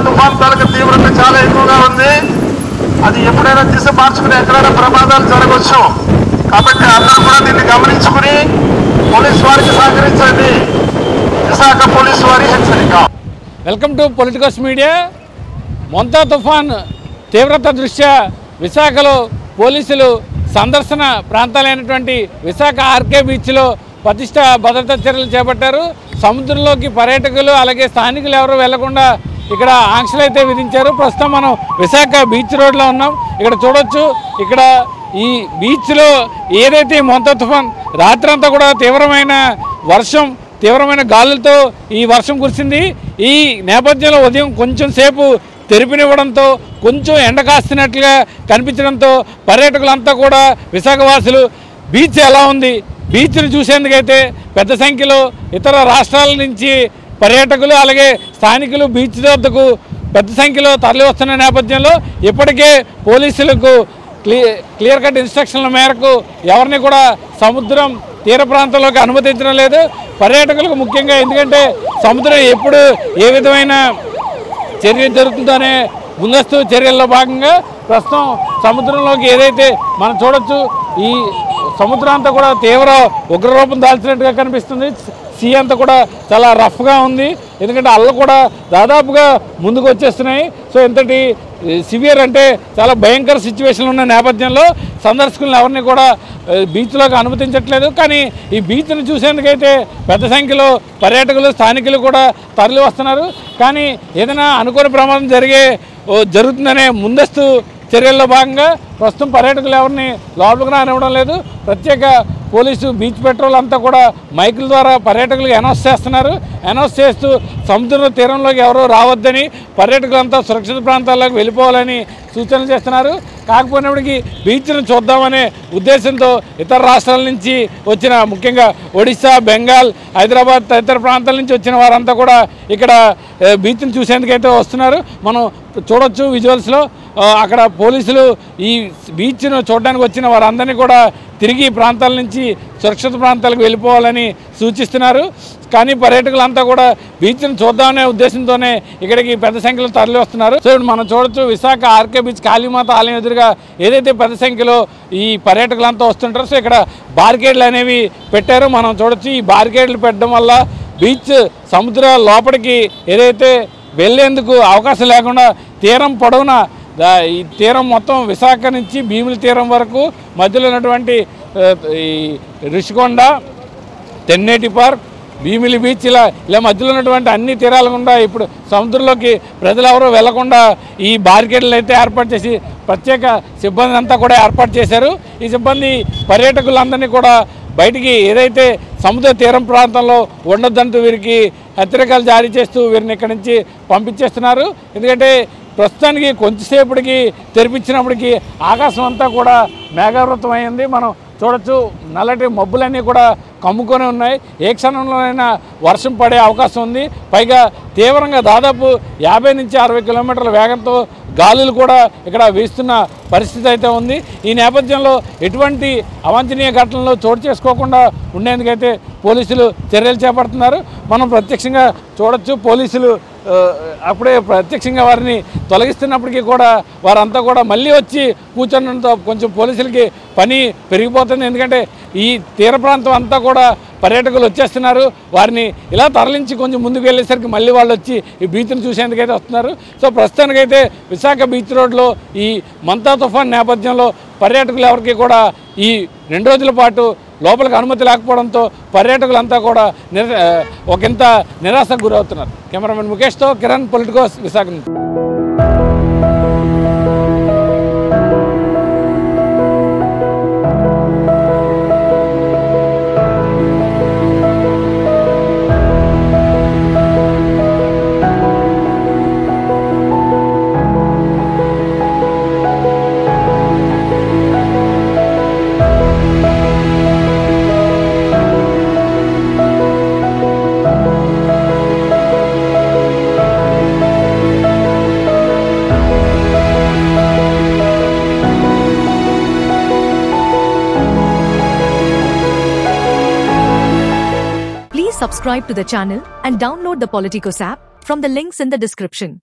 తుఫాన్ తాలూకు తీవ్రత చాలా ఎక్కువగా ఉంది. అది ఎప్పుడైనా దిశ మార్చుకుని ఎక్కడైనా ప్రమాదాలు జరగవచ్చు. కాబట్టి అందరూ కూడా దీన్ని గమనించుకుని పోలీసు వారికి సహకరించండి. విశాఖ పోలీసు వారి హెచ్చరిక. Welcome to politicals media. Montha తుఫాన్ తీవ్రత దృష్ట్యా విశాఖలో పోలీసులు సందర్శన ప్రాంతాలైనటువంటి విశాఖ ఆర్కే బీచ్లో పటిష్ట భద్రతా చర్యలు చేపట్టారు. సముద్రంలోకి పర్యాటకులు అలాగే స్థానికులు ఎవరు వెళ్లకుండా ఇక్కడ ఆంక్షలు అయితే విధించారు. ప్రస్తుతం మనం విశాఖ బీచ్ రోడ్లో ఉన్నాం. ఇక్కడ చూడొచ్చు, ఇక్కడ ఈ బీచ్లో ఏదైతే మొంతా తుఫాన్ రాత్రంతా కూడా తీవ్రమైన వర్షం, తీవ్రమైన గాలులతో ఈ వర్షం కురిసింది. ఈ నేపథ్యంలో ఉదయం కొంచెం సేపు తెరిపినివ్వడంతో కొంచెం ఎండ కాస్తున్నట్లుగా కనిపించడంతో పర్యాటకులంతా కూడా విశాఖవాసులు బీచ్ ఎలా ఉంది, బీచ్ను చూసేందుకైతే పెద్ద సంఖ్యలో ఇతర రాష్ట్రాల నుంచి పర్యాటకులు అలాగే స్థానికులు బీచ్ వద్దకు పెద్ద సంఖ్యలో తరలి వస్తున్న నేపథ్యంలో ఇప్పటికే పోలీసులకు క్లియర్ కట్ ఇన్స్ట్రక్షన్ల మేరకు ఎవరిని కూడా సముద్రం తీర ప్రాంతంలోకి అనుమతించడం లేదు. పర్యాటకులకు ముఖ్యంగా, ఎందుకంటే సముద్రం ఎప్పుడు ఏ విధమైన చర్య జరుగుతుందనే ముందస్తు చర్యల్లో భాగంగా ప్రస్తుతం సముద్రంలోకి ఏదైతే మనం చూడొచ్చు, ఈ సముద్రం అంతా కూడా తీవ్ర ఉగ్రరూపం దాల్చినట్టుగా కనిపిస్తుంది. సీ అంతా కూడా చాలా రఫ్గా ఉంది, ఎందుకంటే అల్ల కూడా దాదాపుగా ముందుకు వచ్చేస్తున్నాయి. సో ఇంతటి సివియర్ అంటే చాలా భయంకర సిచ్యువేషన్లు ఉన్న నేపథ్యంలో సందర్శకులను ఎవరిని కూడా బీచ్లోకి అనుమతించట్లేదు. కానీ ఈ బీచ్ను చూసేందుకైతే పెద్ద సంఖ్యలో పర్యాటకులు స్థానికులు కూడా తరలి వస్తున్నారు. కానీ ఏదైనా అనుకోని ప్రమాదం జరుగుతుందనే ముందస్తు చర్యల్లో భాగంగా ప్రస్తుతం పర్యాటకులు ఎవరిని లోపలికి రానివ్వడం లేదు. ప్రత్యేక పోలీసు బీచ్ పెట్రోల్ అంతా కూడా మైకుల ద్వారా పర్యాటకులకు అనౌన్స్ చేస్తున్నారు. అనౌన్స్ చేస్తూ సముద్ర తీరంలోకి ఎవరూ రావద్దని, పర్యాటకులంతా సురక్షిత ప్రాంతాల్లోకి వెళ్ళిపోవాలని సూచనలు చేస్తున్నారు. కాకపోయినప్పటికీ బీచ్ను చూద్దామనే ఉద్దేశంతో ఇతర రాష్ట్రాల నుంచి వచ్చిన, ముఖ్యంగా ఒడిశా, బెంగాల్, హైదరాబాద్ తదితర ప్రాంతాల నుంచి వచ్చిన వారంతా కూడా ఇక్కడ బీచ్ను చూసేందుకైతే వస్తున్నారు. మనం చూడొచ్చు విజువల్స్లో. అక్కడ పోలీసులు ఈ బీచ్ను చూడడానికి వచ్చిన వారందరినీ కూడా తిరిగి ప్రాంతాల నుంచి సురక్షిత ప్రాంతాలకు వెళ్ళిపోవాలని సూచిస్తున్నారు. కానీ పర్యాటకులంతా కూడా బీచ్ను చూద్దామనే ఉద్దేశంతోనే ఇక్కడికి పెద్ద సంఖ్యలో తరలి వస్తున్నారు. సో మనం చూడొచ్చు, విశాఖ ఆర్కే బీచ్ కాళీమాత ఆలయం ఎదురుగా ఏదైతే పెద్ద సంఖ్యలో ఈ పర్యాటకులంతా వస్తుంటారో, సో ఇక్కడ బారికేడ్లు అనేవి పెట్టారు. మనం చూడొచ్చు, ఈ బారికేడ్లు పెట్టడం వల్ల బీచ్ సముద్ర లోపలికి ఏదైతే వెళ్లేందుకు అవకాశం లేకుండా తీరం పొడవున, ఈ తీరం మొత్తం విశాఖ నుంచి భీమిలి తీరం వరకు మధ్యలో ఉన్నటువంటి ఈ రిషికొండ, తెన్నేటి పార్క్, భీమిలి బీచ్ ఇలా మధ్యలో ఉన్నటువంటి అన్ని తీరాల గుండా ఇప్పుడు సముద్రంలోకి ప్రజలు ఎవరూ వెళ్లకుండా ఈ బారికేడ్లు అయితే ఏర్పాటు చేసి ప్రత్యేక సిబ్బంది అంతా కూడా ఏర్పాటు చేశారు. ఈ సిబ్బంది పర్యాటకులందరినీ కూడా బయటికి, ఏదైతే సముద్ర తీరం ప్రాంతంలో ఉండొద్దంటూ వీరికి హెచ్చరికలు జారీ చేస్తూ వీరిని ఇక్కడి నుంచి పంపించేస్తున్నారు. ఎందుకంటే ప్రస్తుతానికి కొంచెంసేపటికి తెరిపించినప్పటికీ ఆకాశం అంతా కూడా మేఘావృతం అయింది. మనం చూడొచ్చు, నల్లటి మబ్బులన్నీ కూడా కమ్ముకొని ఉన్నాయి. ఏ క్షణంలోనైనా వర్షం పడే అవకాశం ఉంది. పైగా తీవ్రంగా దాదాపు 50 నుంచి 60 కిలోమీటర్ల వేగంతో గాలులు కూడా ఇక్కడ వీస్తున్న పరిస్థితి అయితే ఉంది. ఈ నేపథ్యంలో ఎటువంటి అవాంఛనీయ ఘటనలు చోటు చేసుకోకుండా ఉండేందుకైతే పోలీసులు చర్యలు చేపడుతున్నారు. మనం ప్రత్యక్షంగా చూడొచ్చు, పోలీసులు అప్పుడే ప్రత్యక్షంగా వారిని తొలగిస్తున్నప్పటికీ కూడా వారంతా కూడా మళ్ళీ వచ్చి కూర్చోడంతో కొంచెం పోలీసులకి పని పెరిగిపోతుంది. ఎందుకంటే ఈ తీర ప్రాంతం అంతా కూడా పర్యాటకులు వచ్చేస్తున్నారు. వారిని ఇలా తరలించి కొంచెం ముందుకు వెళ్ళేసరికి మళ్ళీ వాళ్ళు వచ్చి ఈ బీచ్ను చూసేందుకైతే వస్తున్నారు. సో ప్రస్తుతానికైతే విశాఖ బీచ్ రోడ్లో ఈ మొంతా తుఫాన్ నేపథ్యంలో పర్యాటకులు ఎవరికి కూడా ఈ 2 రోజుల పాటు లోపలికి అనుమతి లేకపోవడంతో పర్యాటకులంతా కూడా ఒకంత నిరాశకు గురవుతున్నారు. కెమెరామెన్ ముఖేష్తో కిరణ్, పొలిటికోస్, విశాఖ నుంచి. Subscribe to the channel and download the Politicos app from the links in the description.